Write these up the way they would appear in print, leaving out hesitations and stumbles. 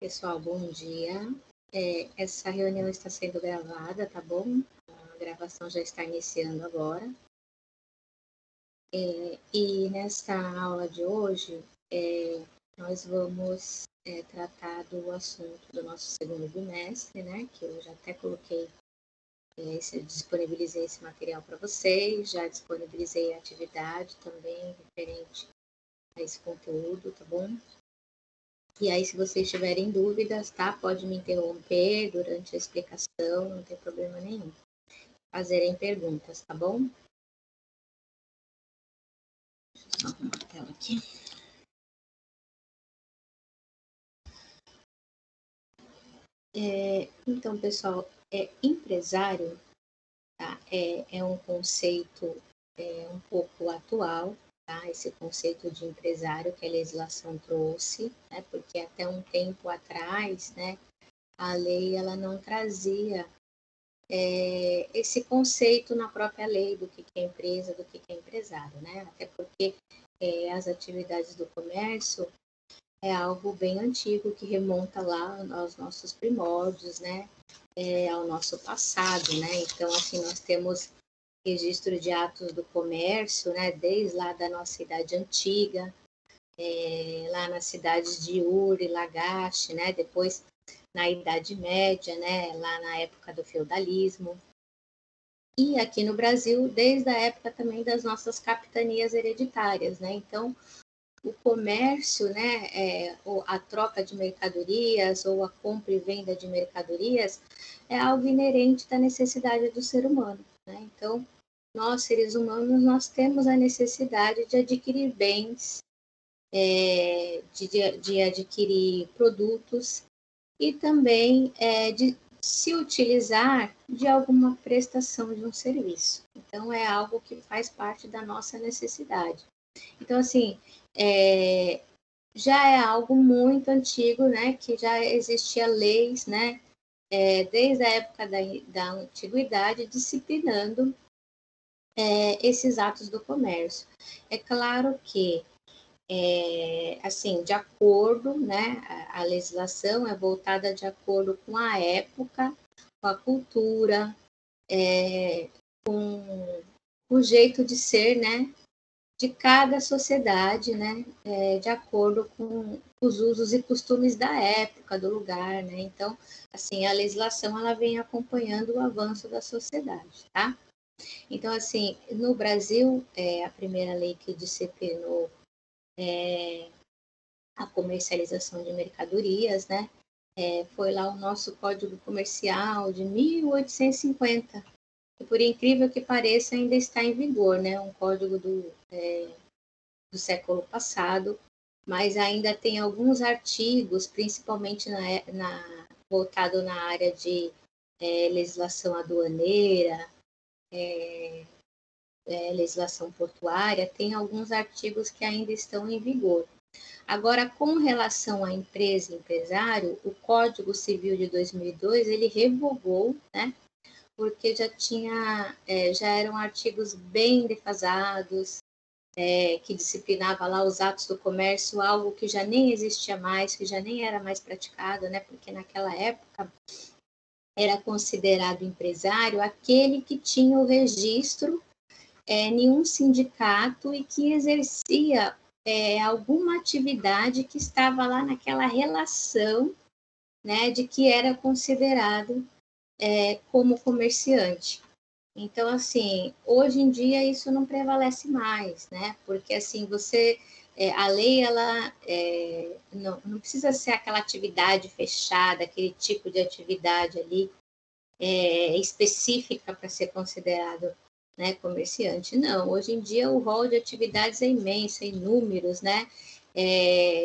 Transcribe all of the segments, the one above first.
Pessoal, bom dia. Essa reunião está sendo gravada, tá bom? A gravação já está iniciando agora. E nesta aula de hoje, nós vamos tratar do assunto do nosso segundo bimestre, né? Que eu já até coloquei, disponibilizei esse material para vocês, já disponibilizei a atividade também referente a esse conteúdo, tá bom? E aí, se vocês tiverem dúvidas, tá? Pode me interromper durante a explicação, não tem problema nenhum. Fazerem perguntas, tá bom? Deixa eu só arrumar a tela aqui. Então, pessoal, empresário, tá? É um conceito um pouco atual, tá? Esse conceito de empresário que a legislação trouxe, né? Porque até um tempo atrás, né? A lei ela não trazia esse conceito na própria lei do que é empresa, do que é empresário, né? Até porque as atividades do comércio é algo bem antigo que remonta lá aos nossos primórdios, né? Ao nosso passado, né? Então, assim, nós temos registro de atos do comércio, né? Desde lá da nossa idade antiga, lá nas cidades de Ur e Lagash, né? Depois na Idade Média, né? Lá na época do feudalismo. E aqui no Brasil, desde a época também das nossas capitanias hereditárias, né? Então, o comércio, né, a troca de mercadorias ou a compra e venda de mercadorias é algo inerente da necessidade do ser humano, né? Então, nós, seres humanos, nós temos a necessidade de adquirir bens, de adquirir produtos e também de se utilizar de alguma prestação de um serviço. Então, é algo que faz parte da nossa necessidade. Então, assim, já é algo muito antigo, né, que já existia leis, né, desde a época da antiguidade, disciplinando esses atos do comércio. É claro que assim, de acordo, né, a legislação é voltada de acordo com a época, com a cultura, com o jeito de ser, né, de cada sociedade, né, de acordo com os usos e costumes da época, do lugar, né. Então, assim, a legislação ela vem acompanhando o avanço da sociedade, tá? Então, assim, no Brasil, a primeira lei que disciplinou a comercialização de mercadorias, né? Foi lá o nosso Código Comercial de 1850. E por incrível que pareça, ainda está em vigor, né? Um código do século passado, mas ainda tem alguns artigos, principalmente voltado na área de legislação aduaneira, legislação portuária, tem alguns artigos que ainda estão em vigor. Agora, com relação à empresa e empresário, o Código Civil de 2002, ele revogou, né? Porque já eram artigos bem defasados, que disciplinava lá os atos do comércio, algo que já nem existia mais, que já nem era mais praticado, né? Porque naquela época era considerado empresário aquele que tinha o registro em um sindicato e que exercia alguma atividade que estava lá naquela relação, né, de que era considerado como comerciante. Então, assim, hoje em dia isso não prevalece mais, né? Porque, assim, a lei, ela não precisa ser aquela atividade fechada, aquele tipo de atividade ali específica para ser considerado, né, comerciante. Não, hoje em dia o rol de atividades é imenso, é inúmeros, né?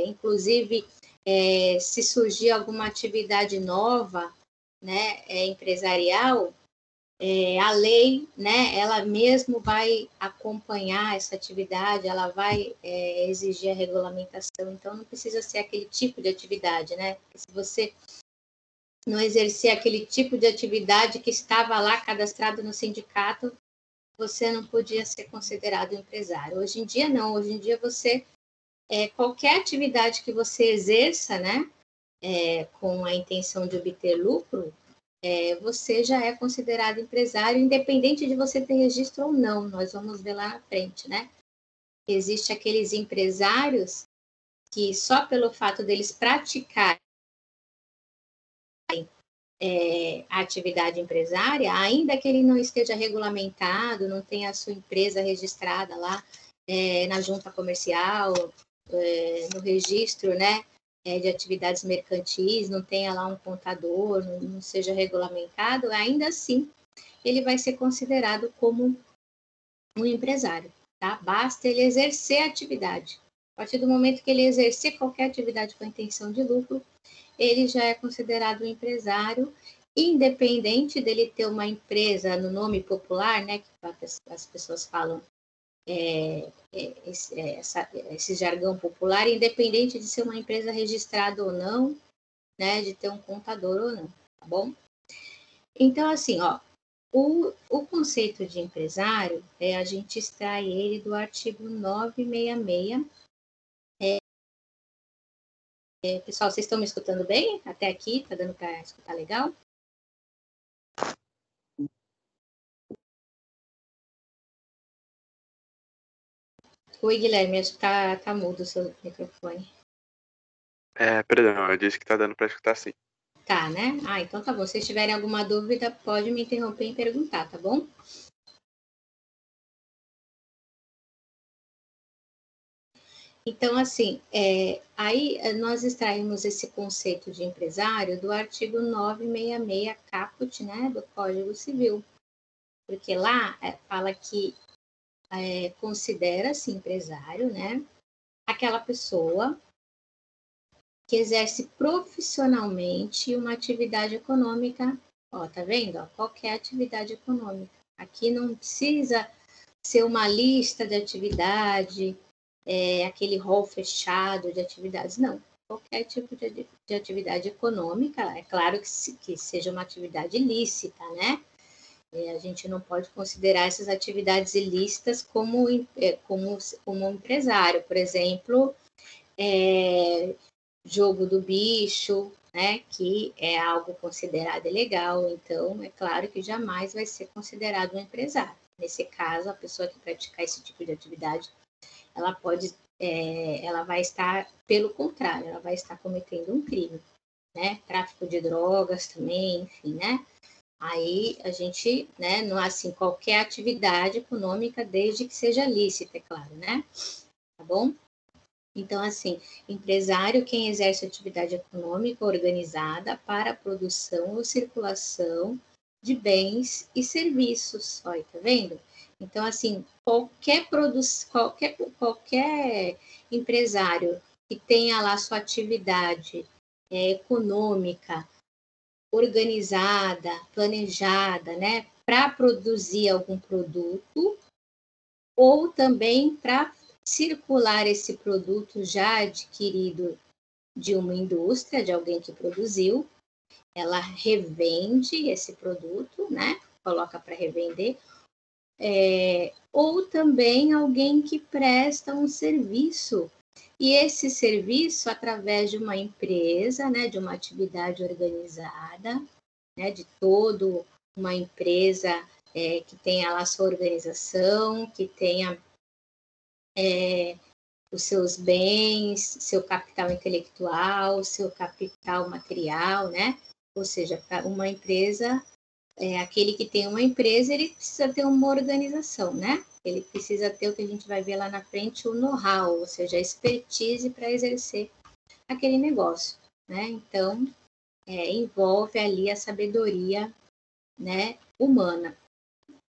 Inclusive, se surgir alguma atividade nova, né, empresarial, a lei, né, ela mesmo vai acompanhar essa atividade, ela vai exigir a regulamentação, então não precisa ser aquele tipo de atividade, né? Se você não exercer aquele tipo de atividade que estava lá cadastrado no sindicato, você não podia ser considerado empresário. Hoje em dia, não. Hoje em dia, qualquer atividade que você exerça, né, com a intenção de obter lucro, você já é considerado empresário, independente de você ter registro ou não. Nós vamos ver lá na frente, né? Existem aqueles empresários que só pelo fato deles praticarem a atividade empresária, ainda que ele não esteja regulamentado, não tenha a sua empresa registrada lá na junta comercial, no registro, né, de atividades mercantis, não tenha lá um contador, não seja regulamentado, ainda assim ele vai ser considerado como um empresário, tá? Basta ele exercer a atividade. A partir do momento que ele exercer qualquer atividade com a intenção de lucro, ele já é considerado um empresário, independente dele ter uma empresa no nome popular, né, que as pessoas falam esse jargão popular, independente de ser uma empresa registrada ou não, né, de ter um contador ou não, tá bom? Então, assim, ó, o conceito de empresário, a gente extrai ele do artigo 966. Pessoal, vocês estão me escutando bem? Até aqui, tá dando para escutar legal? Oi, Guilherme, acho que tá mudo o seu microfone. Perdão, eu disse que tá dando para escutar sim. Tá, né? Então tá bom. Se vocês tiverem alguma dúvida, pode me interromper e perguntar, tá bom? Então, assim, aí nós extraímos esse conceito de empresário do artigo 966 caput, né, do Código Civil, porque lá fala que considera-se empresário, né, aquela pessoa que exerce profissionalmente uma atividade econômica, ó, tá vendo? Ó, qualquer atividade econômica. Aqui não precisa ser uma lista de atividade, aquele rol fechado de atividades, não. Qualquer tipo de atividade econômica, é claro que seja uma atividade ilícita, né? A gente não pode considerar essas atividades ilícitas como um empresário. Por exemplo, jogo do bicho, né? Que é algo considerado ilegal. Então, é claro que jamais vai ser considerado um empresário. Nesse caso, a pessoa que praticar esse tipo de atividade, ela vai estar, pelo contrário, ela vai estar cometendo um crime, né? Tráfico de drogas também, enfim, né? Aí a gente, né, não assim, qualquer atividade econômica, desde que seja lícita, é claro, né? Tá bom? Então, assim, empresário, quem exerce atividade econômica organizada para a produção ou circulação de bens e serviços. Olha, tá vendo? Então, assim, qualquer empresário que tenha lá sua atividade econômica organizada, planejada, né, para produzir algum produto ou também para circular esse produto já adquirido de uma indústria, de alguém que produziu, ela revende esse produto, né? Coloca para revender, ou também alguém que presta um serviço. E esse serviço, através de uma empresa, né, de uma atividade organizada, né, de todo uma empresa que tenha lá sua organização, que tenha os seus bens, seu capital intelectual, seu capital material, né? Ou seja, para uma empresa, aquele que tem uma empresa, ele precisa ter uma organização, né? Ele precisa ter o que a gente vai ver lá na frente, o know-how, ou seja, a expertise para exercer aquele negócio, né? Então, envolve ali a sabedoria, né, humana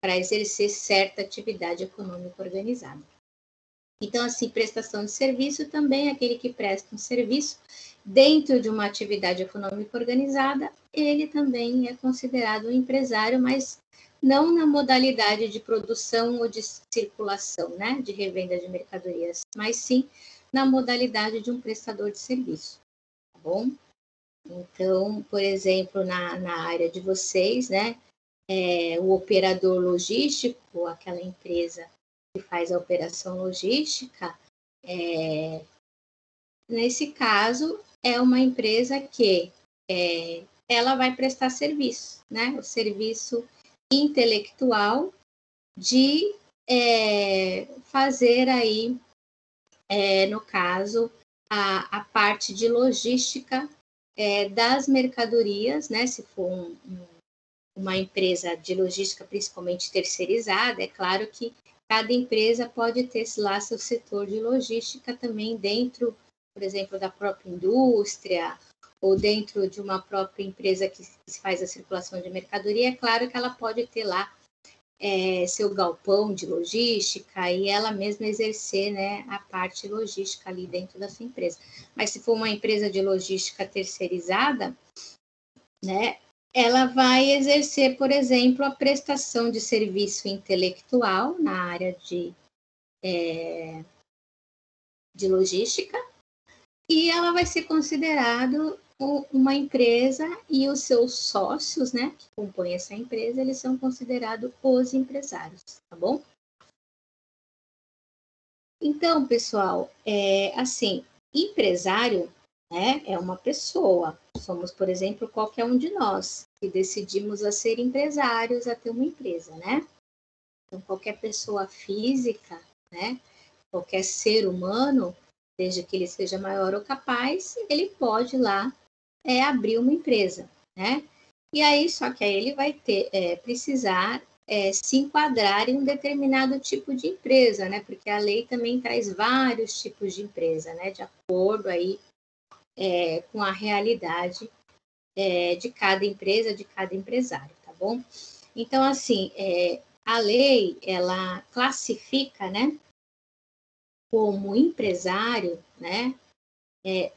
para exercer certa atividade econômica organizada. Então, assim, prestação de serviço também é aquele que presta um serviço dentro de uma atividade econômica organizada, ele também é considerado um empresário, mas não na modalidade de produção ou de circulação, né, de revenda de mercadorias, mas sim na modalidade de um prestador de serviço, tá bom? Então, por exemplo, na área de vocês, né, o operador logístico, aquela empresa que faz a operação logística, nesse caso, é uma empresa que ela vai prestar serviço, né? O serviço intelectual de fazer aí, no caso, a parte de logística das mercadorias, né? Se for uma empresa de logística principalmente terceirizada, é claro que cada empresa pode ter lá seu setor de logística também dentro, por exemplo, da própria indústria ou dentro de uma própria empresa que faz a circulação de mercadoria. É claro que ela pode ter lá seu galpão de logística e ela mesma exercer, né, a parte logística ali dentro da sua empresa. Mas se for uma empresa de logística terceirizada, né, ela vai exercer, por exemplo, a prestação de serviço intelectual na área de logística, e ela vai ser considerado uma empresa, e os seus sócios, né, que compõem essa empresa, eles são considerados os empresários, tá bom? Então, pessoal, assim, empresário, né, é uma pessoa. Somos, por exemplo, qualquer um de nós que decidimos a ser empresários, a ter uma empresa, né? Então, qualquer pessoa física, né, qualquer ser humano, desde que ele seja maior ou capaz, ele pode lá abrir uma empresa, né? E aí, só que aí ele vai precisar se enquadrar em um determinado tipo de empresa, né? Porque a lei também traz vários tipos de empresa, né? De acordo aí com a realidade de cada empresa, de cada empresário, tá bom? Então, assim, a lei, ela classifica, né? Como empresário, né?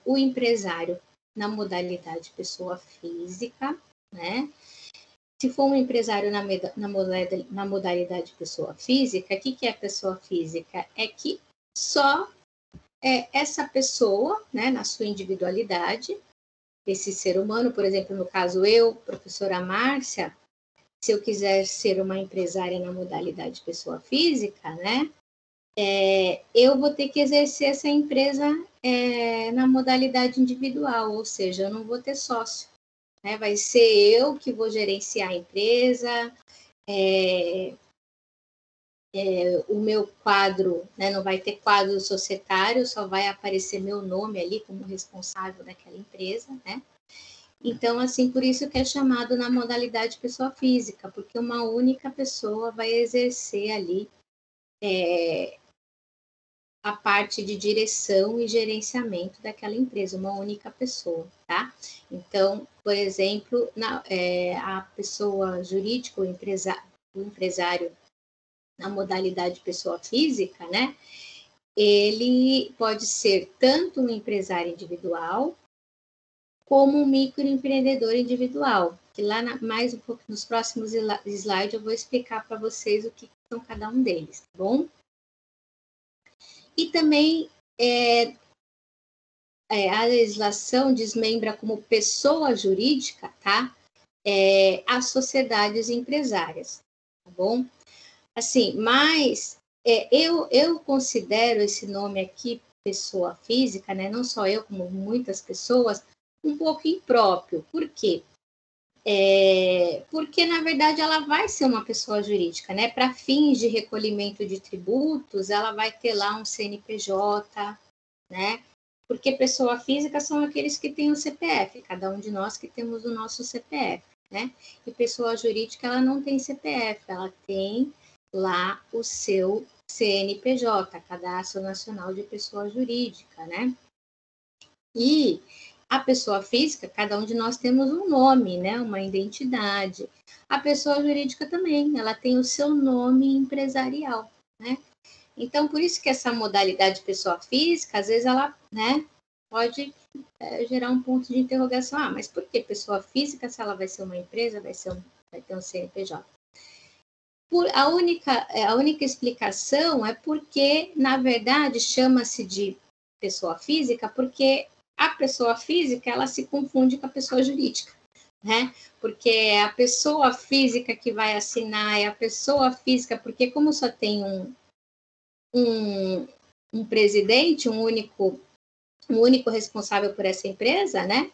O empresário na modalidade pessoa física, né? Se for um empresário na modalidade pessoa física, o que é pessoa física? É que só essa pessoa, né, na sua individualidade, esse ser humano, por exemplo, no caso eu, professora Márcia, se eu quiser ser uma empresária na modalidade pessoa física, né, eu vou ter que exercer essa empresa na modalidade individual, ou seja, eu não vou ter sócio. Né? Vai ser eu que vou gerenciar a empresa, o meu quadro, né, não vai ter quadro societário, só vai aparecer meu nome ali como responsável daquela empresa, né? Então, assim, por isso que é chamado na modalidade pessoa física, porque uma única pessoa vai exercer ali a parte de direção e gerenciamento daquela empresa, uma única pessoa, tá? Então, por exemplo, a pessoa jurídica, o empresário na modalidade pessoa física, né? Ele pode ser tanto um empresário individual como um microempreendedor individual. Que lá mais um pouco nos próximos slides eu vou explicar para vocês o que são cada um deles, tá bom? E também a legislação desmembra como pessoa jurídica, tá? As sociedades empresárias, tá bom? Assim, mas eu considero esse nome aqui, pessoa física, né? Não só eu, como muitas pessoas, um pouco impróprio. Por quê? Porque, na verdade, ela vai ser uma pessoa jurídica, né? Para fins de recolhimento de tributos, ela vai ter lá um CNPJ, né? Porque pessoa física são aqueles que têm o CPF, cada um de nós que temos o nosso CPF, né? E pessoa jurídica, ela não tem CPF, ela tem lá o seu CNPJ, Cadastro Nacional de Pessoa Jurídica, né? E a pessoa física, cada um de nós temos um nome, né? Uma identidade. A pessoa jurídica também, ela tem o seu nome empresarial, né? Então, por isso que essa modalidade pessoa física, às vezes ela, né, pode gerar um ponto de interrogação. Ah, mas por que pessoa física, se ela vai ser uma empresa, vai ter um CNPJ? A única explicação é porque, na verdade, chama-se de pessoa física porque a pessoa física, ela se confunde com a pessoa jurídica, né? Porque é a pessoa física que vai assinar, é a pessoa física, porque como só tem um presidente, um único um único responsável por essa empresa, né?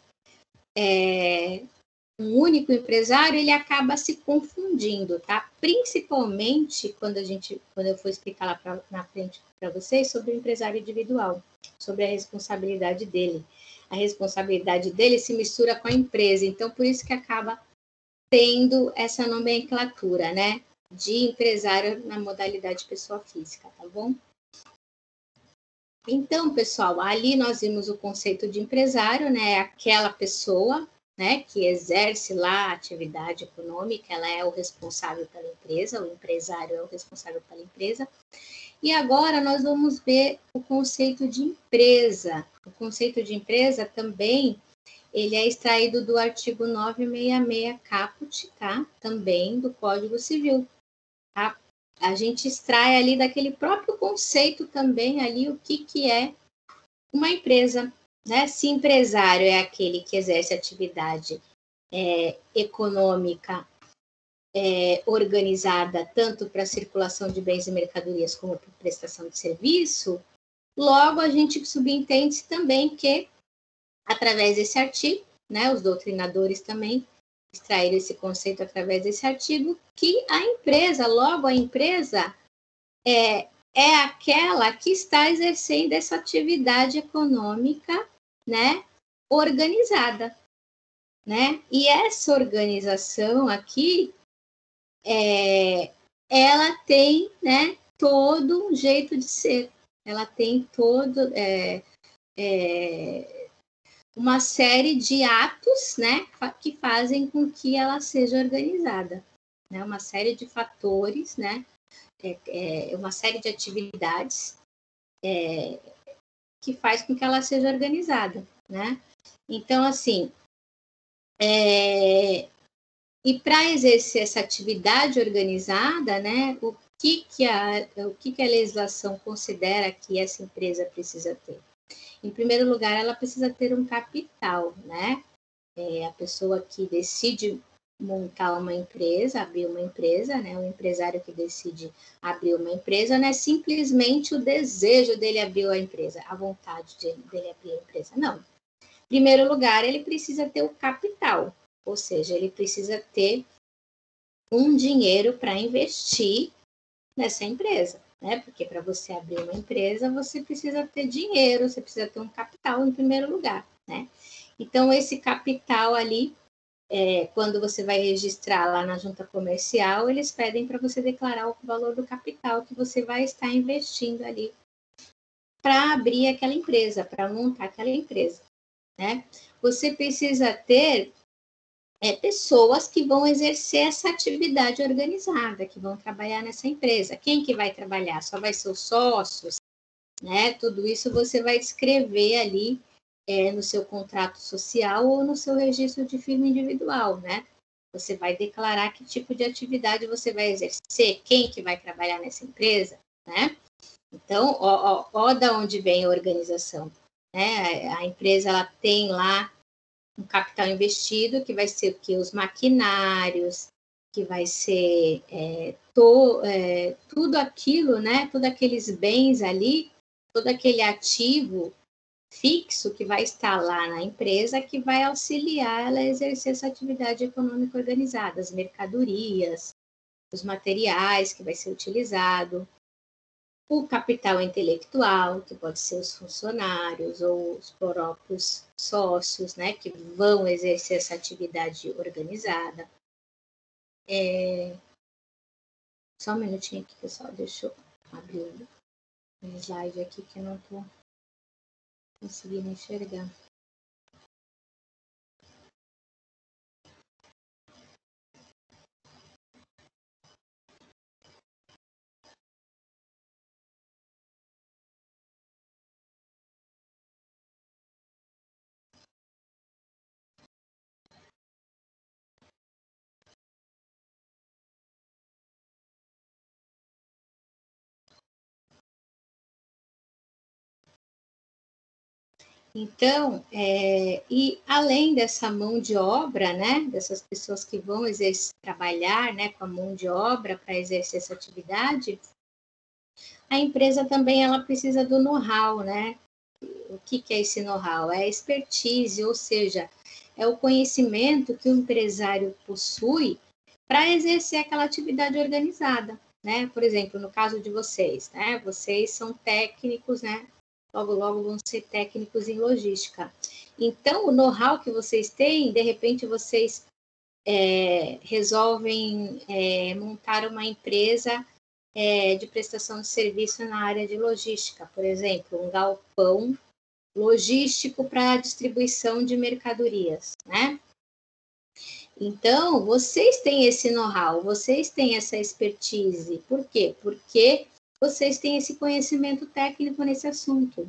Um único empresário, ele acaba se confundindo, tá? Principalmente quando eu for explicar lá na frente para vocês sobre o empresário individual, sobre a responsabilidade dele. A responsabilidade dele se mistura com a empresa, então por isso que acaba tendo essa nomenclatura, né? De empresário na modalidade pessoa física, tá bom? Então, pessoal, ali nós vimos o conceito de empresário, né? Aquela pessoa, né, que exerce lá a atividade econômica, ela é o responsável pela empresa, o empresário é o responsável pela empresa. E agora nós vamos ver o conceito de empresa. O conceito de empresa também, ele é extraído do artigo 966 caput, tá? Também do Código Civil, tá? A gente extrai ali daquele próprio conceito também ali o que é uma empresa, né? Se empresário é aquele que exerce atividade econômica organizada tanto para circulação de bens e mercadorias como para prestação de serviço, logo a gente subentende também que, através desse artigo, né, os doutrinadores também extraíram esse conceito através desse artigo, que a empresa é aquela que está exercendo essa atividade econômica, né, organizada, né? E essa organização aqui, ela tem, né, todo um jeito de ser. Ela tem uma série de atos, né, que fazem com que ela seja organizada, né? Uma série de fatores, né? Uma série de atividades que faz com que ela seja organizada, né? Então, assim, e para exercer essa atividade organizada, né, o que a legislação considera que essa empresa precisa ter? Em primeiro lugar, ela precisa ter um capital, né? A pessoa que decide montar uma empresa, abrir uma empresa, né? O empresário que decide abrir uma empresa não é simplesmente o desejo dele abrir a empresa, a vontade dele abrir a empresa, não. Em primeiro lugar, ele precisa ter o capital, ou seja, ele precisa ter um dinheiro para investir nessa empresa, né? Porque para você abrir uma empresa, você precisa ter dinheiro, você precisa ter um capital em primeiro lugar, né? Então, esse capital ali, quando você vai registrar lá na junta comercial, eles pedem para você declarar o valor do capital que você vai estar investindo ali para abrir aquela empresa, para montar aquela empresa, né? Você precisa ter pessoas que vão exercer essa atividade organizada, que vão trabalhar nessa empresa. Quem que vai trabalhar? Só vai ser os sócios, né? Tudo isso você vai descrever ali no seu contrato social ou no seu registro de firma individual, né? Você vai declarar que tipo de atividade você vai exercer, quem que vai trabalhar nessa empresa, né? Então, ó da onde vem a organização, né? A empresa, ela tem lá um capital investido, que vai ser o que? Os maquinários, que vai ser tudo aquilo, né? Todos aqueles bens ali, todo aquele ativo fixo que vai estar lá na empresa, que vai auxiliar ela a exercer essa atividade econômica organizada, as mercadorias, os materiais que vai ser utilizado, o capital intelectual, que pode ser os funcionários ou os próprios sócios, né, que vão exercer essa atividade organizada. Só um minutinho aqui, pessoal, deixa eu abrir um slide aqui que eu não estou conseguindo enxergar. Então, e além dessa mão de obra, né, dessas pessoas que vão trabalhar, né, com a mão de obra para exercer essa atividade, a empresa também ela precisa do know-how, né, o que é esse know-how? É a expertise, ou seja, é o conhecimento que o empresário possui para exercer aquela atividade organizada, né? Por exemplo, no caso de vocês, né? Vocês são técnicos, né? Logo, logo vão ser técnicos em logística. Então, o know-how que vocês têm, de repente vocês resolvem montar uma empresa de prestação de serviço na área de logística, por exemplo, um galpão logístico para distribuição de mercadorias, né? Então, vocês têm esse know-how, vocês têm essa expertise. Por quê? Porque vocês têm esse conhecimento técnico nesse assunto.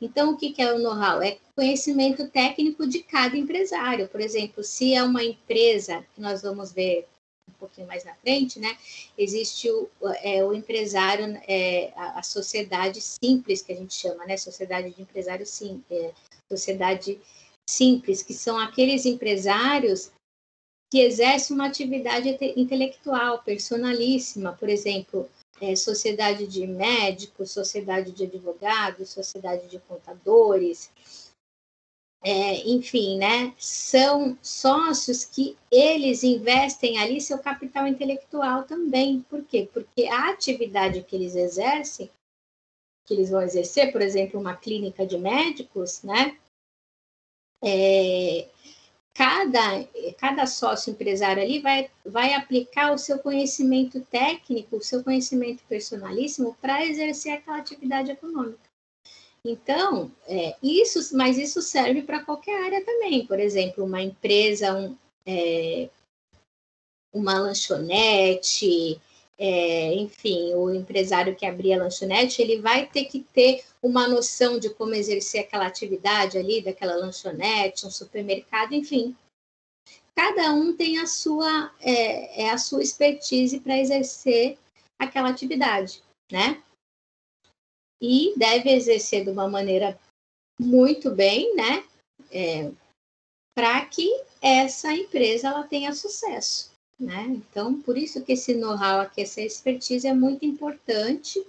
Então, o que é o know-how? É conhecimento técnico de cada empresário. Por exemplo, se é uma empresa, que nós vamos ver um pouquinho mais na frente, né? Existe o empresário, a sociedade simples, que a gente chama, né? Sociedade de empresários simples, sociedade simples, que são aqueles empresários que exercem uma atividade intelectual, personalíssima, por exemplo, sociedade de médicos, sociedade de advogados, sociedade de contadores, enfim, né? São sócios que eles investem ali seu capital intelectual também. Por quê? Porque a atividade que eles exercem, que eles vão exercer, por exemplo, uma clínica de médicos, né? Cada sócio empresário ali vai aplicar o seu conhecimento técnico, o seu conhecimento personalíssimo para exercer aquela atividade econômica. Então, mas isso serve para qualquer área também. Por exemplo, uma empresa, uma lanchonete, enfim, o empresário que abrir a lanchonete, ele vai ter que ter uma noção de como exercer aquela atividade ali, daquela lanchonete, um supermercado, enfim. Cada um tem a sua expertise para exercer aquela atividade, né? E deve exercer de uma maneira muito bem, né? Para que essa empresa ela tenha sucesso, né? Então, por isso que esse know-how aqui, essa expertise é muito importante,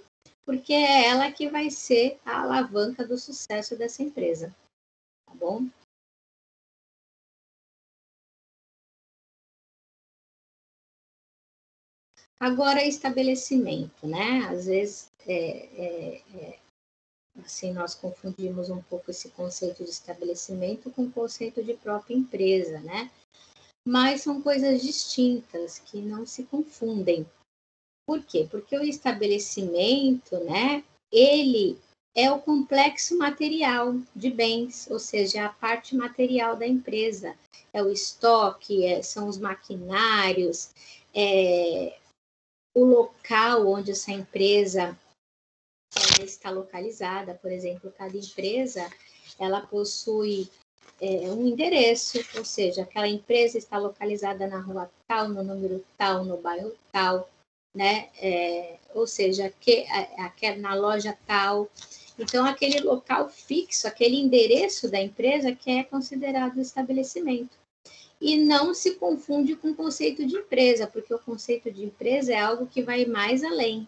porque é ela que vai ser a alavanca do sucesso dessa empresa, tá bom? Agora, estabelecimento, né? Às vezes, assim, nós confundimos um pouco esse conceito de estabelecimento com o conceito de própria empresa, né? Mas são coisas distintas, que não se confundem. Por quê? Porque o estabelecimento, né, ele é o complexo material de bens, ou seja, a parte material da empresa. É o estoque, são os maquinários, o local onde essa empresa está localizada. Por exemplo, cada empresa ela possui um endereço, ou seja, aquela empresa está localizada na rua tal, no número tal, no bairro tal, né? Ou seja, na loja tal. Então, aquele local fixo, aquele endereço da empresa que é considerado estabelecimento. E não se confunde com o conceito de empresa, porque o conceito de empresa é algo que vai mais além.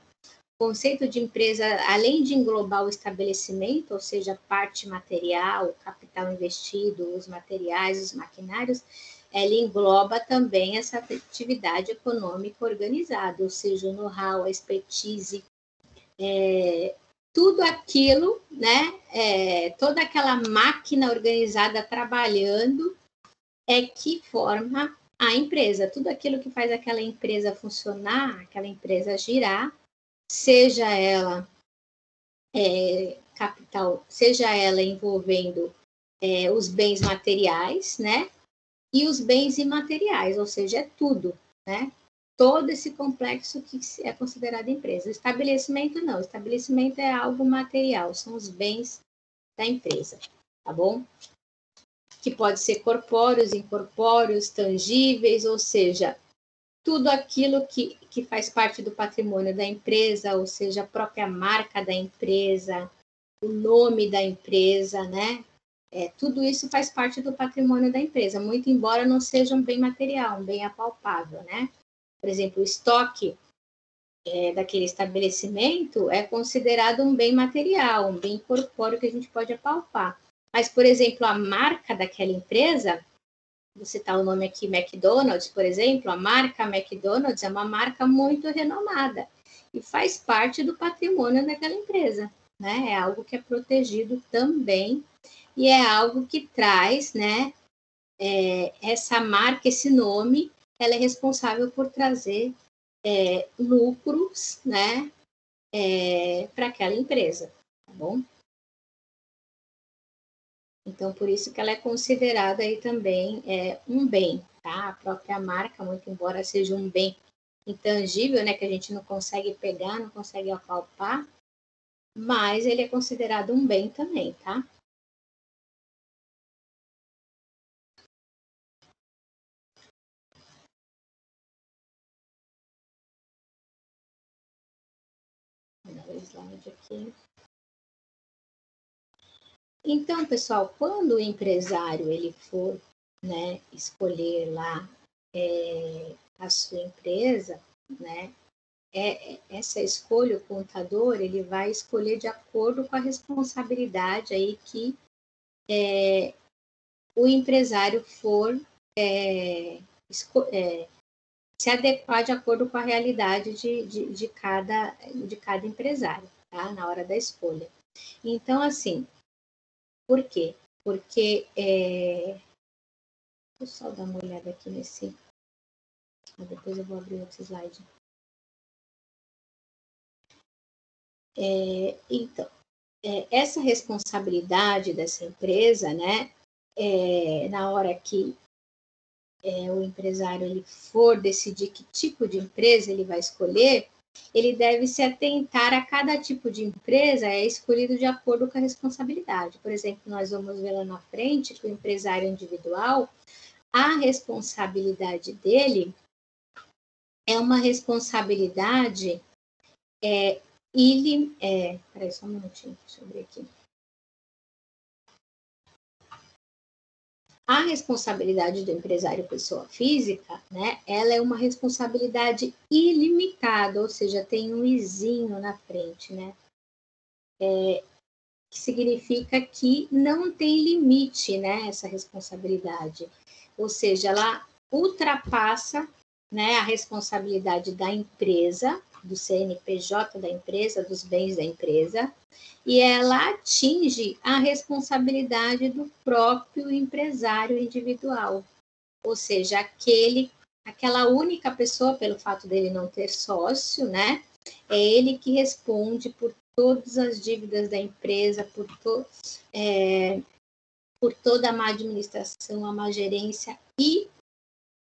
O conceito de empresa, além de englobar o estabelecimento, ou seja, a parte material, o capital investido, os materiais, os maquinários, ela engloba também essa atividade econômica organizada, ou seja, o know-how, a expertise, tudo aquilo, né, toda aquela máquina organizada trabalhando que forma a empresa. Tudo aquilo que faz aquela empresa funcionar, aquela empresa girar, seja ela capital, seja ela envolvendo os bens materiais, né? E os bens imateriais, ou seja, é tudo, né? Todo esse complexo que é considerado empresa. O estabelecimento não, o estabelecimento é algo material, são os bens da empresa, tá bom? Que pode ser corpóreos, incorpóreos, tangíveis, ou seja, tudo aquilo que faz parte do patrimônio da empresa, ou seja, a própria marca da empresa, o nome da empresa, né? Tudo isso faz parte do patrimônio da empresa, muito embora não seja um bem material, um bem apalpável, né? Por exemplo, o estoque daquele estabelecimento é considerado um bem material, um bem corpóreo que a gente pode apalpar. Mas, por exemplo, a marca daquela empresa, vou citar o nome aqui, McDonald's, por exemplo, a marca McDonald's é uma marca muito renomada e faz parte do patrimônio daquela empresa, né? É algo que é protegido também e é algo que traz, né, essa marca, esse nome, ela é responsável por trazer lucros, né, para aquela empresa, tá bom? Então, por isso que ela é considerada aí também um bem, tá? A própria marca, muito embora seja um bem intangível, né, que a gente não consegue pegar, não consegue apalpar, mas ele é considerado um bem também, tá? Vou dar o slide aqui. Então, pessoal, quando o empresário ele for, né, escolher lá a sua empresa, né, essa escolha, o contador, ele vai escolher de acordo com a responsabilidade aí que o empresário for se adequar de acordo com a realidade de cada empresário, tá? Na hora da escolha. Então, assim, por quê? Porque, deixa eu só dar uma olhada aqui nesse, depois eu vou abrir outro slide. Então, essa responsabilidade dessa empresa, né, na hora que o empresário ele for decidir que tipo de empresa ele vai escolher, ele deve se atentar a cada tipo de empresa é escolhido de acordo com a responsabilidade. Por exemplo, nós vamos ver lá na frente que o empresário individual, a responsabilidade dele é uma responsabilidade peraí, só um minutinho, deixa eu ver aqui. A responsabilidade do empresário pessoa física, né, ela é uma responsabilidade ilimitada, ou seja, tem um izinho na frente, né? Que significa que não tem limite, né, essa responsabilidade. Ou seja, ela ultrapassa, né, a responsabilidade da empresa, do CNPJ da empresa, dos bens da empresa, e ela atinge a responsabilidade do próprio empresário individual, ou seja, aquela única pessoa, pelo fato dele não ter sócio, né? É ele que responde por todas as dívidas da empresa, por toda a má administração, a má gerência, e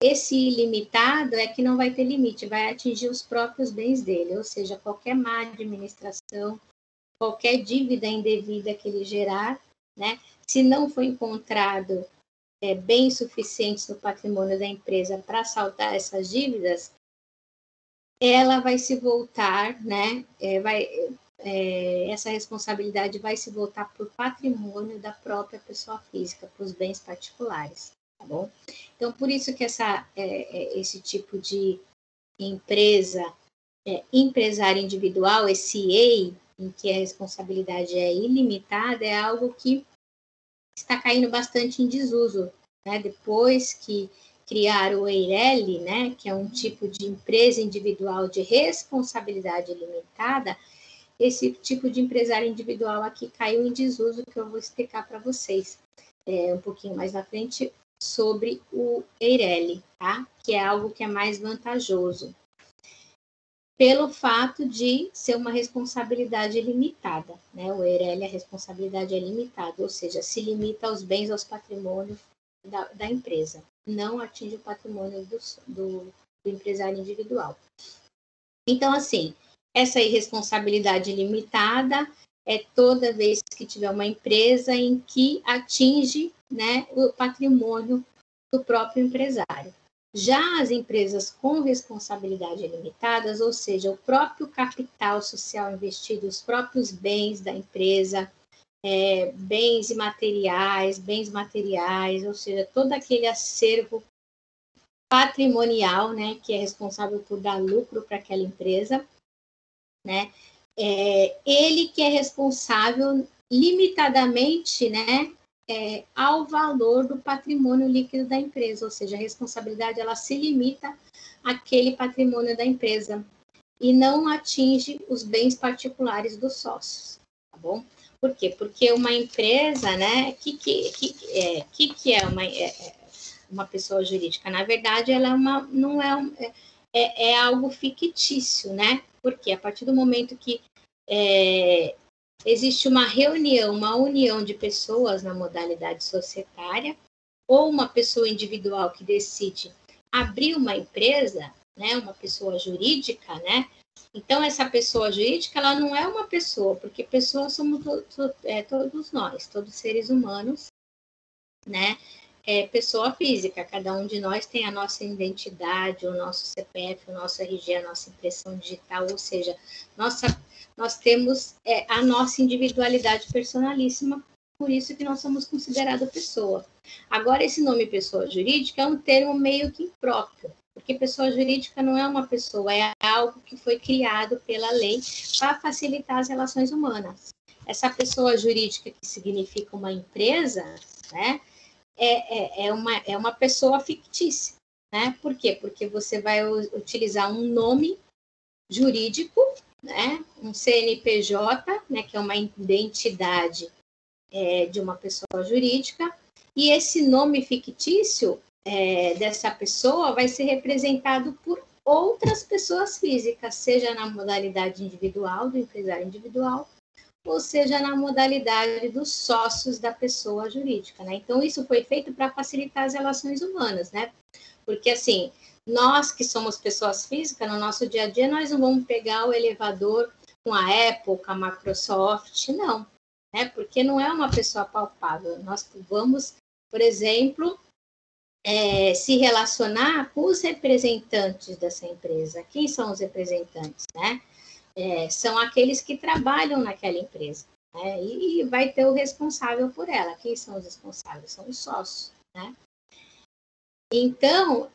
esse ilimitado é que não vai ter limite, vai atingir os próprios bens dele, ou seja, qualquer má administração, qualquer dívida indevida que ele gerar, né? Se não for encontrado bens suficientes no patrimônio da empresa para saldar essas dívidas, ela vai se voltar, né? Essa responsabilidade vai se voltar para o patrimônio da própria pessoa física, para os bens particulares, tá bom? Então, por isso que esse tipo de empresa, empresário individual, esse EI, em que a responsabilidade é ilimitada, é algo que está caindo bastante em desuso, né? Depois que criaram o EIRELI, né, que é um tipo de empresa individual de responsabilidade limitada, esse tipo de empresário individual aqui caiu em desuso, que eu vou explicar para vocês um pouquinho mais na frente sobre o EIRELI, tá? Que é algo que é mais vantajoso, pelo fato de ser uma responsabilidade limitada, né? O EIRELI, a responsabilidade é limitada, ou seja, se limita aos bens, aos patrimônios da empresa, não atinge o patrimônio do empresário individual. Então, assim, essa irresponsabilidade limitada é toda vez que tiver uma empresa em que atinge, né, o patrimônio do próprio empresário. Já as empresas com responsabilidade limitada, ou seja, o próprio capital social investido, os próprios bens da empresa, bens materiais, ou seja, todo aquele acervo patrimonial, né, que é responsável por dar lucro para aquela empresa, né? Ele que é responsável limitadamente, né, ao valor do patrimônio líquido da empresa, ou seja, a responsabilidade ela se limita àquele patrimônio da empresa e não atinge os bens particulares dos sócios, tá bom? Por quê? Porque uma empresa, né, que é uma pessoa jurídica? Na verdade, ela não é algo fictício, né? Porque a partir do momento que existe uma reunião, uma união de pessoas na modalidade societária, ou uma pessoa individual que decide abrir uma empresa, né, uma pessoa jurídica, né? Então, essa pessoa jurídica, ela não é uma pessoa, porque pessoas somos todos nós, todos seres humanos, né? Pessoa física, cada um de nós tem a nossa identidade, o nosso CPF, o nosso RG, a nossa impressão digital, ou seja, nós temos a nossa individualidade personalíssima, por isso que nós somos considerados pessoa. Agora, esse nome pessoa jurídica é um termo meio que impróprio, porque pessoa jurídica não é uma pessoa, é algo que foi criado pela lei para facilitar as relações humanas. Essa pessoa jurídica, que significa uma empresa, né, é uma pessoa fictícia, né? Por quê? Porque você vai utilizar um nome jurídico, né? Um CNPJ, né? Que é uma identidade de uma pessoa jurídica, e esse nome fictício dessa pessoa vai ser representado por outras pessoas físicas, seja na modalidade individual, do empresário individual, ou seja, na modalidade dos sócios da pessoa jurídica, né? Então, isso foi feito para facilitar as relações humanas, né? Porque, assim, nós que somos pessoas físicas, no nosso dia a dia, nós não vamos pegar o elevador com a Apple, com a Microsoft, não, né? Porque não é uma pessoa palpável. Nós vamos, por exemplo, se relacionar com os representantes dessa empresa. Quem são os representantes, né? São aqueles que trabalham naquela empresa, né? E vai ter o responsável por ela. Quem são os responsáveis? São os sócios, né? Então,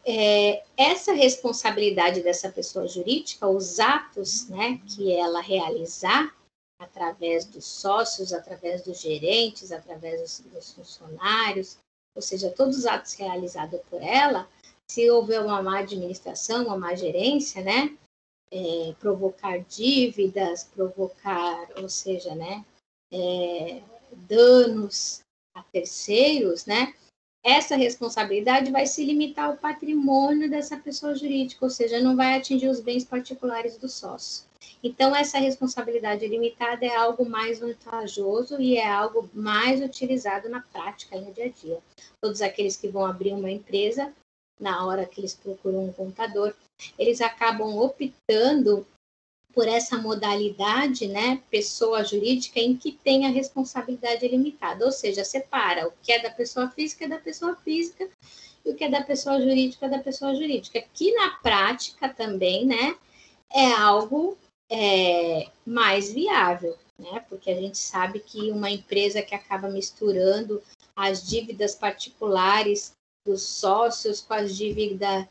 essa responsabilidade dessa pessoa jurídica, os atos, né, que ela realizar através dos sócios, através dos gerentes, através dos funcionários, ou seja, todos os atos realizados por ela, se houver uma má administração, uma má gerência, né, provocar dívidas, ou seja, né, danos a terceiros, né, essa responsabilidade vai se limitar ao patrimônio dessa pessoa jurídica, ou seja, não vai atingir os bens particulares do sócio. Então, essa responsabilidade limitada é algo mais vantajoso e é algo mais utilizado na prática, no dia a dia. Todos aqueles que vão abrir uma empresa, na hora que eles procuram um contador, eles acabam optando por essa modalidade, né, pessoa jurídica, em que tem a responsabilidade limitada, ou seja, separa o que é da pessoa física é da pessoa física e o que é da pessoa jurídica é da pessoa jurídica, que na prática também, né, é algo mais viável, né, porque a gente sabe que uma empresa que acaba misturando as dívidas particulares dos sócios com as dívidas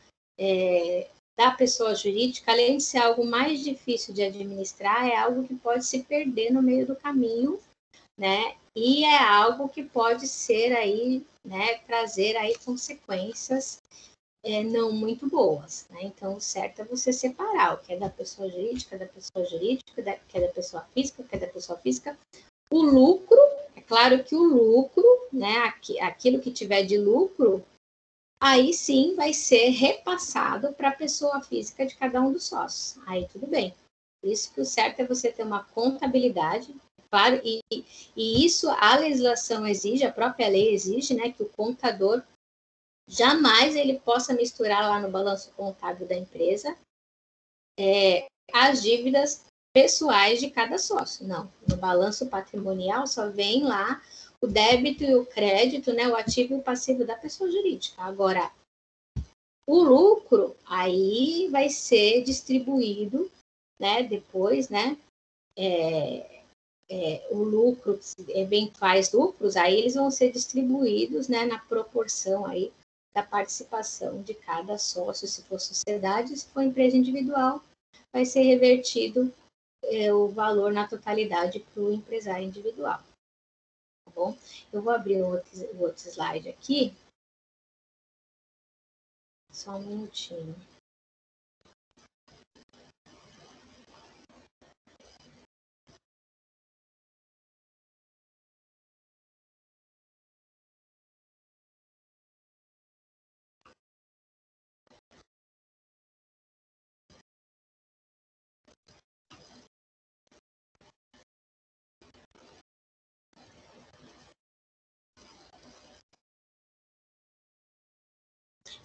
da pessoa jurídica, além de ser algo mais difícil de administrar, é algo que pode se perder no meio do caminho, né? E é algo que pode ser aí, né, trazer aí consequências não muito boas, né? Então, o certo é você separar o que é da pessoa jurídica, o que é da pessoa física, o que é da pessoa física. O lucro, é claro que o lucro, né, aquilo que tiver de lucro, aí sim vai ser repassado para a pessoa física de cada um dos sócios. Aí tudo bem. Por isso que o certo é você ter uma contabilidade, claro, e isso a legislação exige, a própria lei exige, né, que o contador jamais ele possa misturar lá no balanço contábil da empresa as dívidas pessoais de cada sócio. Não, no balanço patrimonial só vem lá o débito e o crédito, né, o ativo e o passivo da pessoa jurídica. Agora, o lucro aí vai ser distribuído, né, depois, né, o lucro, eventuais lucros, aí eles vão ser distribuídos, né, na proporção aí da participação de cada sócio, se for sociedade, se for empresa individual, vai ser revertido o valor na totalidade para o empresário individual. Tá bom? Eu vou abrir o outro slide aqui. Só um minutinho.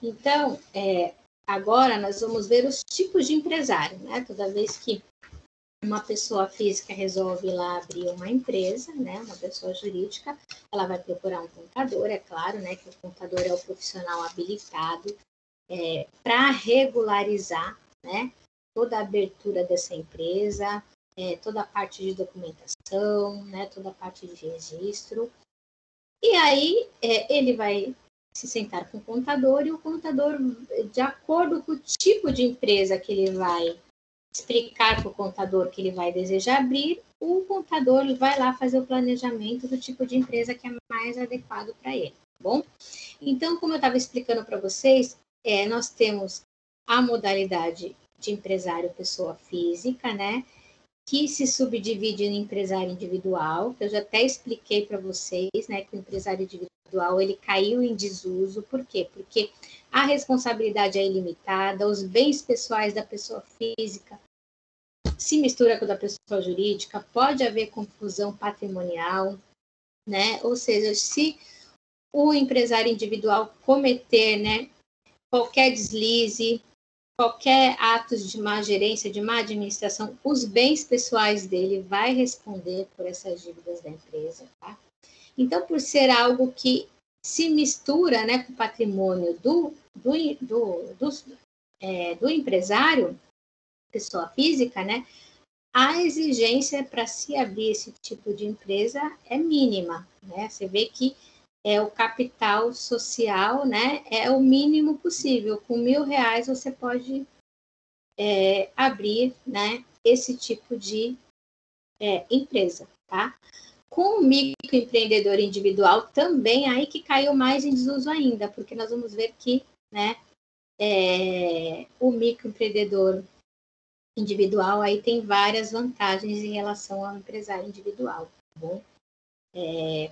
Então, agora nós vamos ver os tipos de empresário, né? Toda vez que uma pessoa física resolve lá abrir uma empresa, né? Uma pessoa jurídica, ela vai procurar um contador, é claro, né? Que o contador é o profissional habilitado para regularizar, né? Toda a abertura dessa empresa, toda a parte de documentação, né? Toda a parte de registro. E aí ele vai se sentar com o contador e o contador, de acordo com o tipo de empresa que ele vai explicar para o contador que ele vai desejar abrir, o contador vai lá fazer o planejamento do tipo de empresa que é mais adequado para ele, tá bom? Então, como eu estava explicando para vocês, nós temos a modalidade de empresário pessoa física, né? Que se subdivide em empresário individual, que eu já até expliquei para vocês, né? Que o empresário individual ele caiu em desuso, por quê? Porque a responsabilidade é ilimitada, os bens pessoais da pessoa física se mistura com a da pessoa jurídica, pode haver confusão patrimonial, né? Ou seja, se o empresário individual cometer, né, qualquer deslize, qualquer ato de má gerência, de má administração, os bens pessoais dele vai responder por essas dívidas da empresa, tá? Então, por ser algo que se mistura, né, com o patrimônio do empresário, pessoa física, né, a exigência para se abrir esse tipo de empresa é mínima, né? Você vê que o capital social, né, é o mínimo possível. Com R$ 1.000 você pode abrir, né, esse tipo de empresa, tá? Com o microempreendedor individual também, aí que caiu mais em desuso ainda, porque nós vamos ver que, né, o microempreendedor individual aí tem várias vantagens em relação ao empresário individual, tá bom?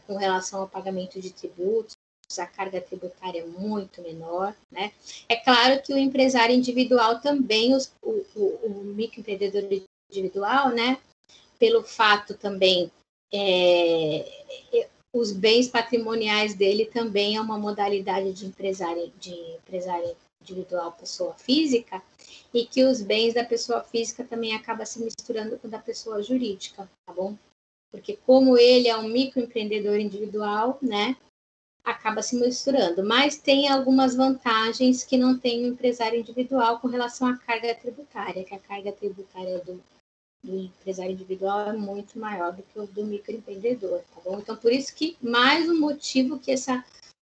Com relação ao pagamento de tributos, a carga tributária é muito menor, né? É claro que o empresário individual também, o microempreendedor individual, né? Pelo fato também, os bens patrimoniais dele também é uma modalidade de empresário individual, pessoa física, e que os bens da pessoa física também acaba se misturando com o da pessoa jurídica, tá bom? Porque como ele é um microempreendedor individual, né, acaba se misturando. Mas tem algumas vantagens que não tem o empresário individual com relação à carga tributária, que a carga tributária do empresário individual é muito maior do que o do microempreendedor, tá bom? Então, por isso que mais um motivo que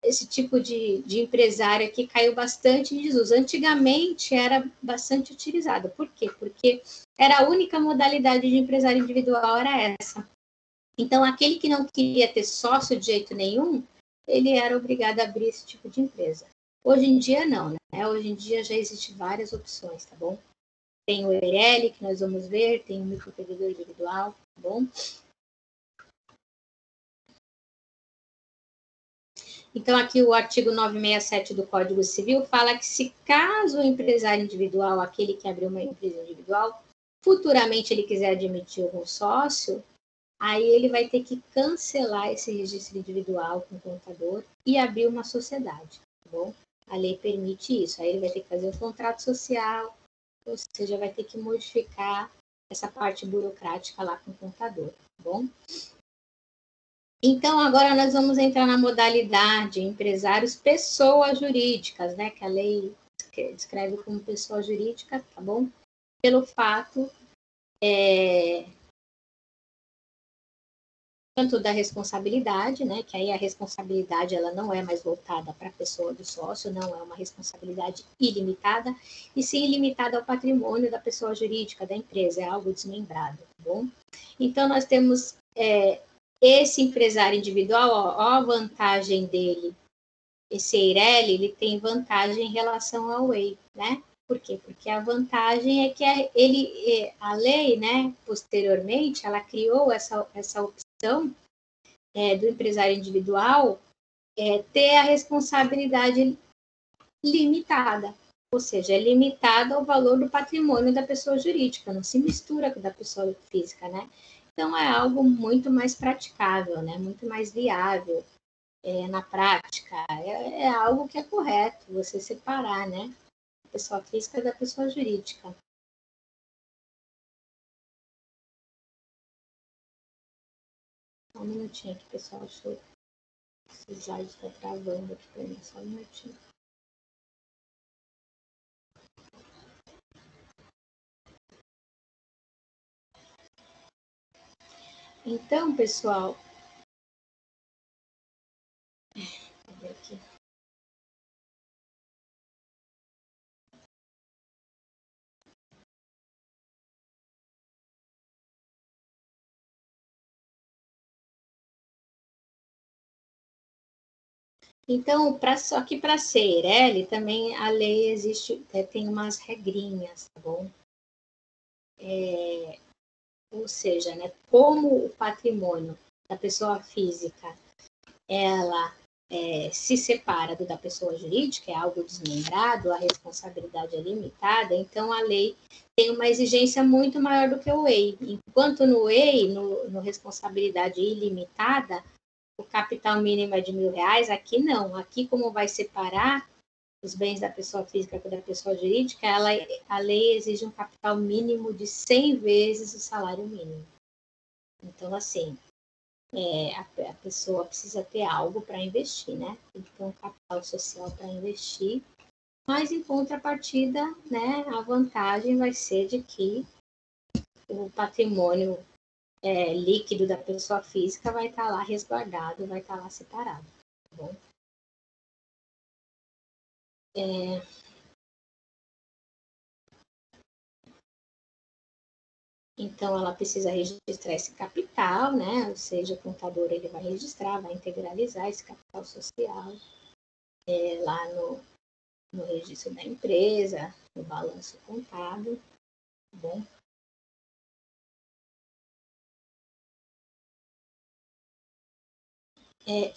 esse tipo de empresário aqui caiu bastante em desuso. Antigamente era bastante utilizado. Por quê? Porque era a única modalidade de empresário individual, era essa. Então, aquele que não queria ter sócio de jeito nenhum, ele era obrigado a abrir esse tipo de empresa. Hoje em dia, não, né? Hoje em dia já existem várias opções, tá bom? Tem o EIRELI, que nós vamos ver, tem o microempreendedor individual, tá bom? Então, aqui o artigo 967 do Código Civil fala que se caso o empresário individual, aquele que abriu uma empresa individual, futuramente ele quiser admitir um sócio, aí ele vai ter que cancelar esse registro individual com o contador e abrir uma sociedade, tá bom? A lei permite isso. Aí ele vai ter que fazer um contrato social, ou seja, vai ter que modificar essa parte burocrática lá com o contador, tá bom? Então, agora nós vamos entrar na modalidade empresários pessoas jurídicas, né? Que a lei descreve como pessoa jurídica, tá bom? Pelo fato tanto da responsabilidade, né, que aí a responsabilidade ela não é mais voltada para a pessoa do sócio, não é uma responsabilidade ilimitada, e sim ilimitada ao patrimônio da pessoa jurídica, da empresa, é algo desmembrado, tá bom? Então, nós temos esse empresário individual, ó a vantagem dele, esse Eireli, ele tem vantagem em relação ao EI, né? Por quê? Porque a vantagem é que a lei, né, posteriormente, ela criou essa opção do empresário individual ter a responsabilidade limitada, ou seja, é limitada ao valor do patrimônio da pessoa jurídica, não se mistura com o da pessoa física, né? Então, é algo muito mais praticável, né? Muito mais viável na prática. É algo que é correto, você separar, né? A pessoa física da pessoa jurídica. Só um minutinho aqui, pessoal. Deixa eu... Esse slide está travando aqui para mim, só um minutinho. Então, pessoal, vou ver aqui. Então, só que para ser Eireli, também a lei existe, tem umas regrinhas, tá bom? Ou seja, né, como o patrimônio da pessoa física, ela se separa do da pessoa jurídica, é algo desmembrado, a responsabilidade é limitada, então a lei tem uma exigência muito maior do que o EI. Enquanto no EI, no responsabilidade ilimitada, o capital mínimo é de R$1.000, aqui não. Aqui, como vai separar os bens da pessoa física da pessoa jurídica, a lei exige um capital mínimo de 100 vezes o salário mínimo. Então, assim, a pessoa precisa ter algo para investir, né? Tem que ter um capital social para investir, mas em contrapartida, né, a vantagem vai ser de que o patrimônio líquido da pessoa física vai estar lá resguardado, vai estar lá separado, tá bom? Então, ela precisa registrar esse capital, né? Ou seja, o contador ele vai registrar, vai integralizar esse capital social lá no registro da empresa, no balanço contábil, tá bom?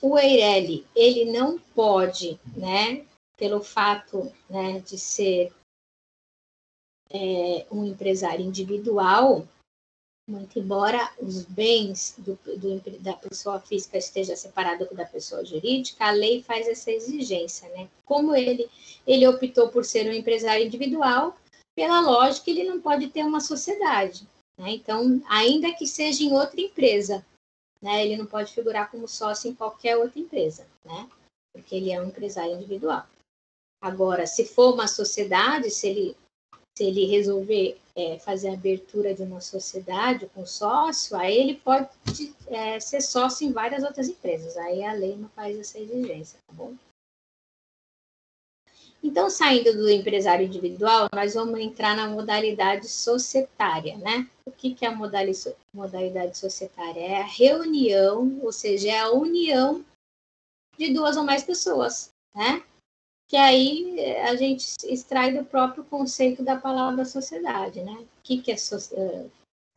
O Eireli, ele não pode, né, pelo fato, né, de ser um empresário individual, muito embora os bens da pessoa física esteja separado da pessoa jurídica, a lei faz essa exigência, né? Como ele optou por ser um empresário individual, pela lógica, ele não pode ter uma sociedade, né? Então, ainda que seja em outra empresa, né? Ele não pode figurar como sócio em qualquer outra empresa, né? Porque ele é um empresário individual. Agora, se for uma sociedade, se ele resolver fazer a abertura de uma sociedade com sócio, aí ele pode ser sócio em várias outras empresas. Aí a lei não faz essa exigência, tá bom? Então, saindo do empresário individual, nós vamos entrar na modalidade societária, né? O que é a modalidade societária? É a reunião, ou seja, é a união de duas ou mais pessoas, né? Que aí a gente extrai do próprio conceito da palavra sociedade, né? O que é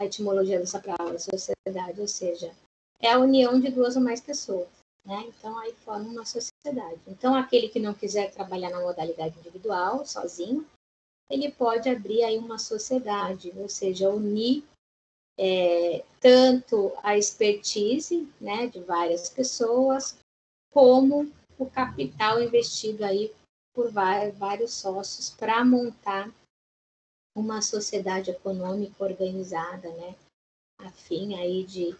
a etimologia dessa palavra sociedade? Ou seja, é a união de duas ou mais pessoas, né? Então, aí forma uma sociedade. Então, aquele que não quiser trabalhar na modalidade individual, sozinho, ele pode abrir aí uma sociedade, ou seja, unir tanto a expertise, né, de várias pessoas, como o capital investido aí por vários sócios para montar uma sociedade econômica organizada, né, a fim aí de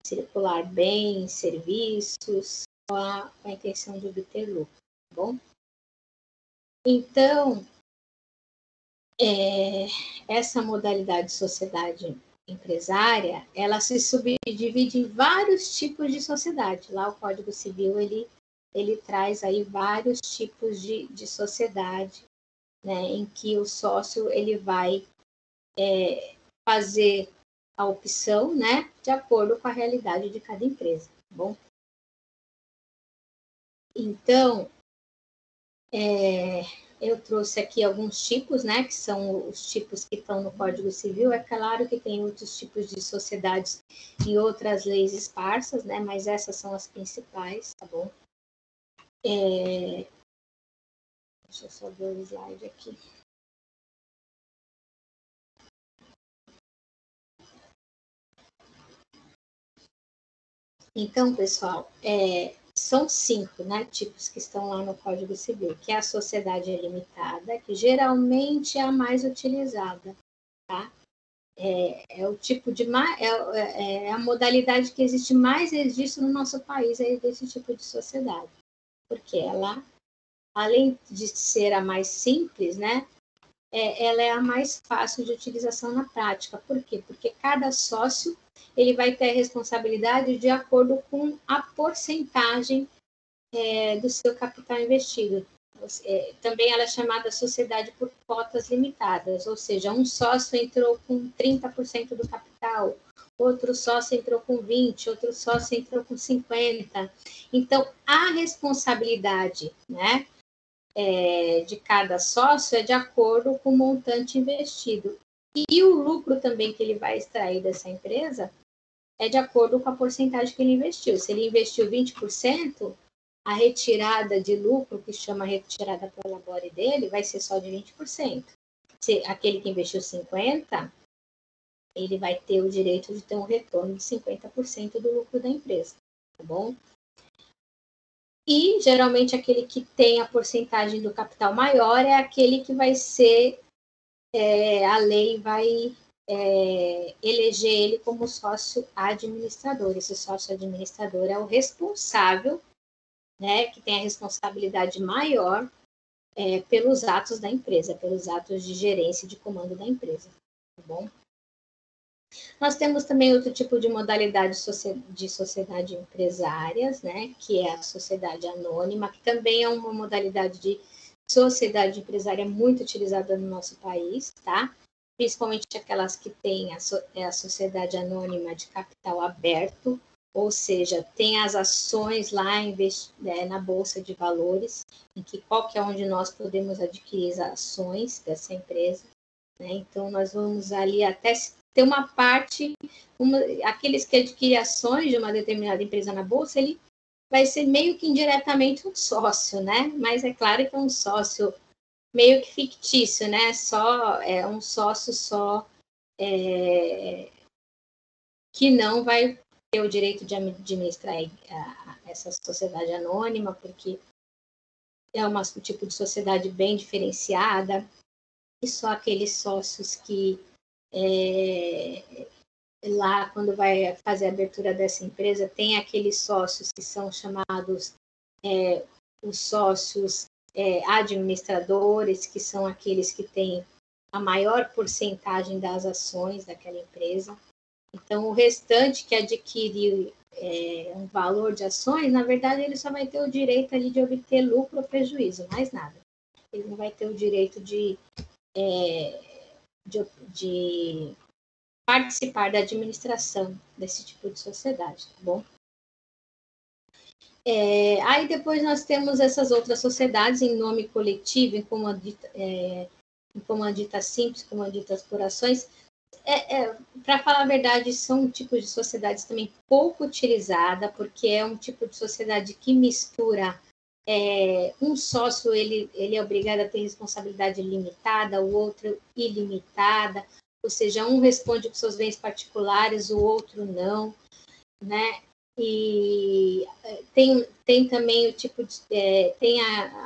circular bens, serviços, com a intenção de obter lucro, tá bom? Então, essa modalidade de sociedade empresária, ela se subdivide em vários tipos de sociedade. Lá o Código Civil, ele traz aí vários tipos de sociedade, né, em que o sócio ele vai fazer a opção, né, de acordo com a realidade de cada empresa, tá bom? Então, eu trouxe aqui alguns tipos, né, que são os tipos que estão no Código Civil. É claro que tem outros tipos de sociedades e outras leis esparsas, né, mas essas são as principais, tá bom? Deixa eu só ver o slide aqui. Então, pessoal, são 5, né, tipos que estão lá no Código Civil, que é a sociedade limitada, que geralmente é a mais utilizada, tá? É o tipo de a modalidade que existe mais registro no nosso país é desse tipo de sociedade, porque ela, além de ser a mais simples, né, ela é a mais fácil de utilização na prática. Por quê? Porque cada sócio ele vai ter a responsabilidade de acordo com a porcentagem do seu capital investido. Também ela é chamada sociedade por cotas limitadas, ou seja, um sócio entrou com 30% do capital, outro sócio entrou com 20%, outro sócio entrou com 50%. Então, a responsabilidade, né, de cada sócio é de acordo com o montante investido. E o lucro também que ele vai extrair dessa empresa é de acordo com a porcentagem que ele investiu. Se ele investiu 20%, a retirada de lucro, que chama retirada para labore dele, vai ser só de 20%. Se aquele que investiu 50%, ele vai ter o direito de ter um retorno de 50% do lucro da empresa, tá bom? E, geralmente, aquele que tem a porcentagem do capital maior é aquele que vai ser, a lei vai eleger ele como sócio administrador. Esse sócio administrador é o responsável, né, que tem a responsabilidade maior pelos atos da empresa, pelos atos de gerência e de comando da empresa, tá bom? Nós temos também outro tipo de modalidade de sociedade empresárias, né, que é a sociedade anônima, que também é uma modalidade de sociedade empresária muito utilizada no nosso país, tá? Principalmente aquelas que têm a sociedade anônima de capital aberto, ou seja, tem as ações lá na Bolsa de Valores, em que qualquer um de nós podemos adquirir as ações dessa empresa, né? Então, nós vamos ali até ter uma parte, aqueles que adquirem ações de uma determinada empresa na Bolsa, ele vai ser meio que indiretamente um sócio, né? Mas é claro que é um sócio meio que fictício, né? É um sócio só que não vai ter o direito de administrar essa sociedade anônima, porque é um tipo de sociedade bem diferenciada, e só aqueles sócios que lá, quando vai fazer a abertura dessa empresa, tem aqueles sócios que são chamados os sócios administradores, que são aqueles que têm a maior porcentagem das ações daquela empresa. Então, o restante que adquirir um valor de ações, na verdade, ele só vai ter o direito ali de obter lucro ou prejuízo, mais nada. Ele não vai ter o direito de participar da administração desse tipo de sociedade, tá bom? Aí depois nós temos essas outras sociedades em nome coletivo, em comandita simples, comanditas por ações. Para falar a verdade, são tipos de sociedades também pouco utilizada, porque é um tipo de sociedade que mistura um sócio, ele é obrigado a ter responsabilidade limitada, o outro ilimitada, ou seja, um responde com seus bens particulares, o outro não, né? E tem também o tipo de... tem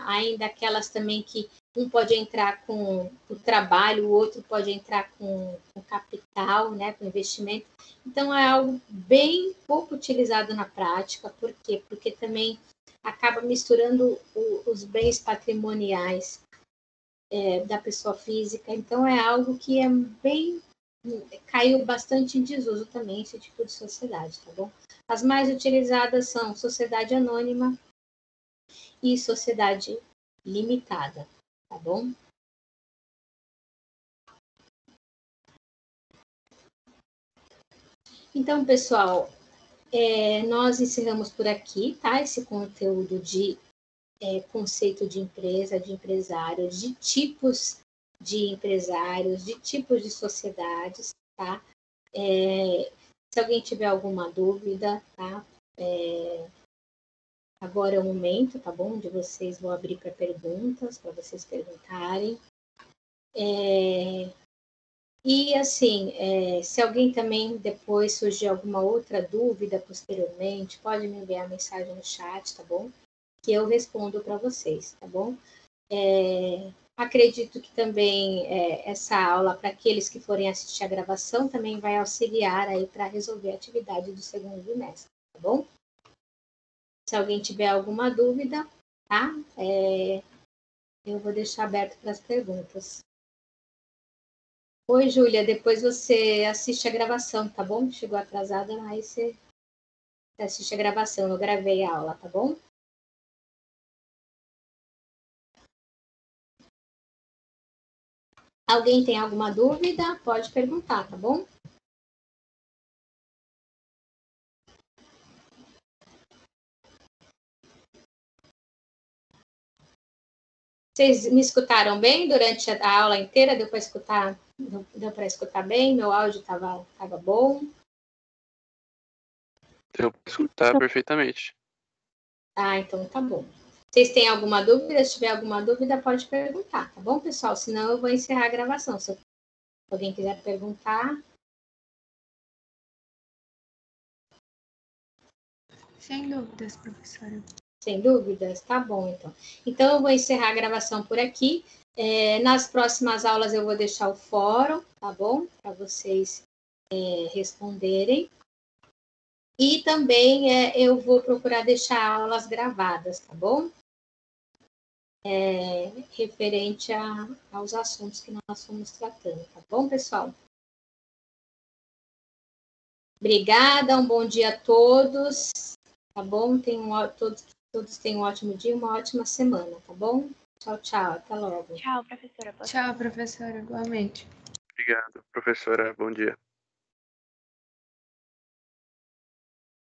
ainda aquelas também que um pode entrar com o trabalho, o outro pode entrar com capital, né, com investimento. Então, é algo bem pouco utilizado na prática. Por quê? Porque também acaba misturando os bens patrimoniais da pessoa física. Então, é algo que é bem caiu bastante em desuso também esse tipo de sociedade, tá bom? As mais utilizadas são sociedade anônima e sociedade limitada, tá bom? Então, pessoal, nós encerramos por aqui, tá? Esse conteúdo de conceito de empresa, de empresário, de tipos de empresários, de tipos de sociedades, tá? Se alguém tiver alguma dúvida, tá? Agora é o momento, tá bom? De vocês vão abrir para perguntas, para vocês perguntarem. E assim, se alguém também depois surgir alguma outra dúvida posteriormente, pode me enviar mensagem no chat, tá bom? Que eu respondo para vocês, tá bom? Acredito que também essa aula, para aqueles que forem assistir a gravação, também vai auxiliar aí para resolver a atividade do segundo bimestre, tá bom? Se alguém tiver alguma dúvida, tá? Eu vou deixar aberto para as perguntas. Oi, Júlia, depois você assiste a gravação, tá bom? Chegou atrasada, mas você assiste a gravação, eu gravei a aula, tá bom? Alguém tem alguma dúvida? Pode perguntar, tá bom? Vocês me escutaram bem durante a aula inteira? Deu para escutar? Deu para escutar bem? Meu áudio estava bom? Deu para escutar perfeitamente. Ah, então tá bom. Vocês têm alguma dúvida? Se tiver alguma dúvida, pode perguntar, tá bom, pessoal? Senão eu vou encerrar a gravação. Se alguém quiser perguntar. Sem dúvidas, professora. Sem dúvidas? Tá bom, então. Então, eu vou encerrar a gravação por aqui. Nas próximas aulas, eu vou deixar o fórum, tá bom? Para vocês responderem. E também eu vou procurar deixar aulas gravadas, tá bom? Referente aos assuntos que nós fomos tratando, tá bom, pessoal? Obrigada, um bom dia a todos, tá bom? Todos tenham um ótimo dia, uma ótima semana, tá bom? Tchau, tchau, até logo. Tchau, professora. Tchau, professora, igualmente. Obrigado, professora. Bom dia.